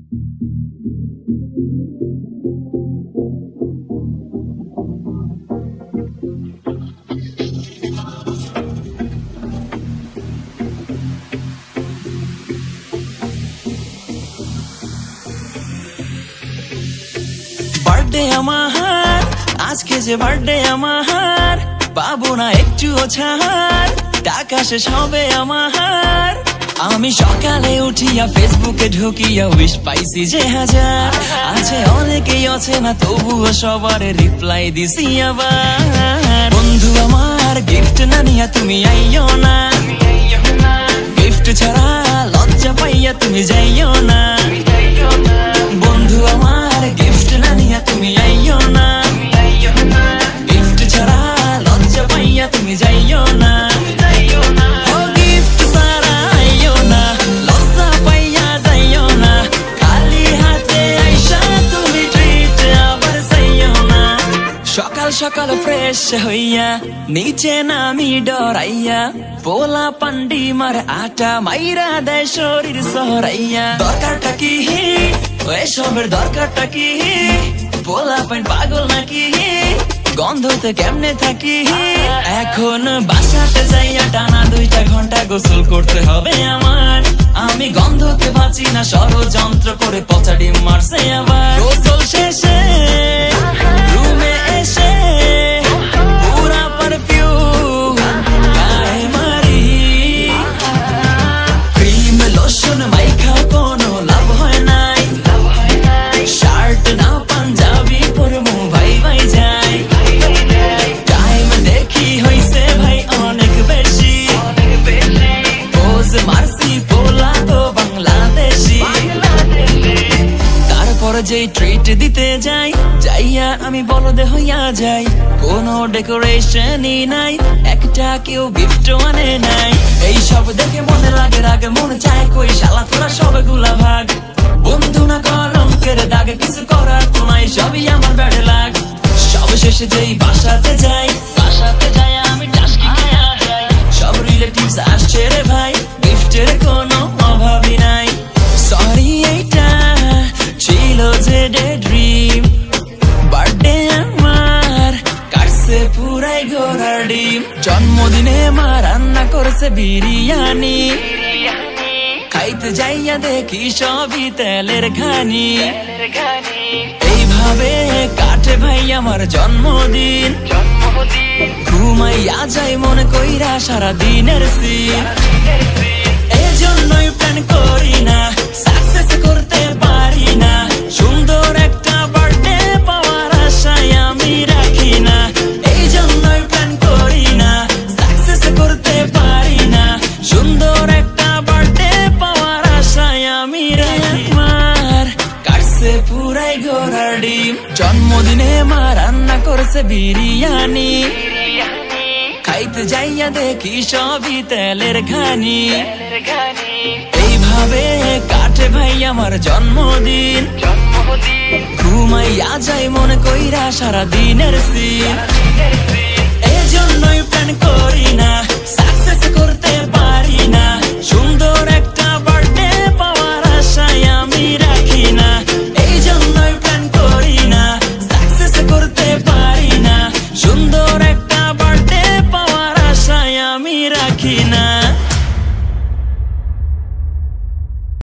birthday আমার আজকে যে বার্থডে আমার পাবো না একটুও ছাড় টাকা শেষ হবে আমার আমি সকালে উঠিয়া ফেসবুকে ঢুকিয়া উইশ পাইছি যে হাজার আছে অনেকেই আছে না তবুও সবার রিপ্লাই দিছি আবার বন্ধু আমার গিফট না নিয়া তুমি আইও না গিফট ছাড়া লজ্জা পাইয়া তুমি যাইও না বন্ধু আমার গিফট না নিয়া তুমি আইও না গিফট ছাড়া লজ্জা পাইয়া তুমি যাইও না গিফট ছাড়া আইও না লজ্জা পাইয়া যাইও না খালি হাতে আইসা তুমি ট্রিট আবার চাইও না সকাল সকাল ফ্রেশ হইয়া নিচে নামি ডরাইয়া পোলা পান্ডি মার আটা মাইরা দেয় শরীর সরাইয়া দরকারটা কি এসবের দরকারটা কি পোলা পান পাগল নাকি গন্ধতে কেমনে থাকি এখন বাসাতে যাইয়া টানা 2 ঘন্টা গোসল করতে হবে আমার আমি গন্ধতে বাঁচি না ষড়যন্ত্র করে পচা ডিম মারছে আবার গোসল শেষে রুমে এসে পুরা পারফিউম গায়ে মারি ক্রিম লোশন মাইখা কোনো লাভ হয় নাই শার্ট না পাঞ্জাবি পরমু ভাই ভাই যাই টাইম দেখি হইছে ভাই অনেক বেশি পোজ মারছি পোলা তো বাংলাদেশি তারপর যেই ট্রিট দিতে যাই যাইয়া আমি বলদে হইয়া যাই কোনো ডেকোরেশনই নাই একটা কেউ গিফট আনে নাই এই সব দেখে মনে লাগে রাগ মনে চায় কই শালা তোরা সবগুলা ভাগ বন্ধু না কলঙ্কের দাগে কিছু করার তো নাই সবই আমার ব্যাডে লাগ সব শেষে যেই বাসাতে যাই আমি টাস্কি খেয়া যাই সব রিলেটিভস আসছে রে ভাই গিফটের কোনো অভাবই নাই সরি এইটা ছিল যে ড্রিম বার্থডে আমার কাটছে পুরাই ঘোড়ার ডিম জন্মদিনে মা রান্না করছে বিরিয়ানি খাইতে যাইয়া দেখি সবই তেলের ঘানি এইভাবে কাটে ভাই আমার জন্মদিন ঘুমাইয়া যাই মনে কইরা সারা দিনের সিন এজন্যই প্ল্যান করি না সাকসেস করতে পারি না সুন্দর একটা বার্থডে পাওয়ার আশায় আমি রাখি না এই জন্যই প্ল্যান করি না সাকসেস করতে পারি না সুন্দর একটা বার্থডে পাওয়ার আশায় আমি রাখি মার কাটছে পুরাই ঘোড়ার ডিম জন্মদিনে মা রান্না করছে বিরিয়ানি খাইতে যাইয়া দেখি সবই তেলের ঘানি এইভাবে কাটে ভাই আমার জন্মদিন ঘুমাইয়া যাই মনে কইরা সারা দিনের সিন এজন্যই প্ল্যান করি না সাকসেস করতে পারি না সুন্দর একটা